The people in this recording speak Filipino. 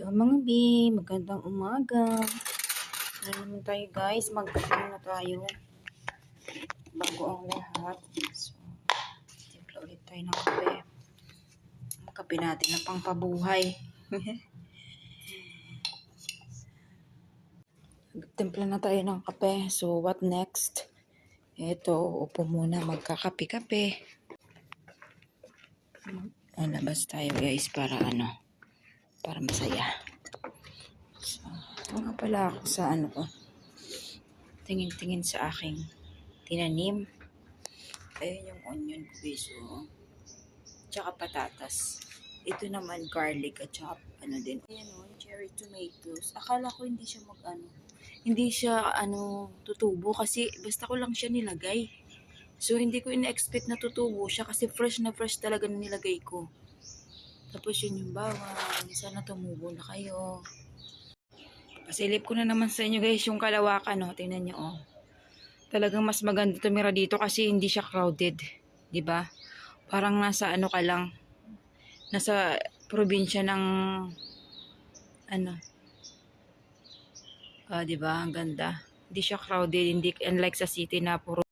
Hello mga B, magandang umaga. Ano naman tayo guys, magkape na tayo bago ang lahat. So, timpla ulit tayo ng kape. Ang kape natin na pangpabuhay. Timpla na tayo ng kape. So, what next? Ito, upo muna, magkakape-kape. Labas tayo guys para para masaya. So, ito nga pala ako sa tingin-tingin sa aking tinanim. Ayun yung onion ko guys. Tsaka patatas. Ito naman garlic at tsaka din. Ayan cherry tomatoes. Akala ko hindi siya hindi siya tutubo kasi basta ko lang siya nilagay. So hindi ko ina-expect na tutubo siya kasi fresh na fresh talaga na nilagay ko. Tapos yun yung bawang. Sana tumubo na kayo. Pasilip ko na naman sa inyo guys yung kalawakan. Tingnan nyo Talagang mas maganda tumira dito kasi hindi siya crowded. 'Di ba? Parang nasa ka lang. Nasa probinsya ng 'di ba? Ang ganda. Hindi siya crowded, hindi unlike sa city na puro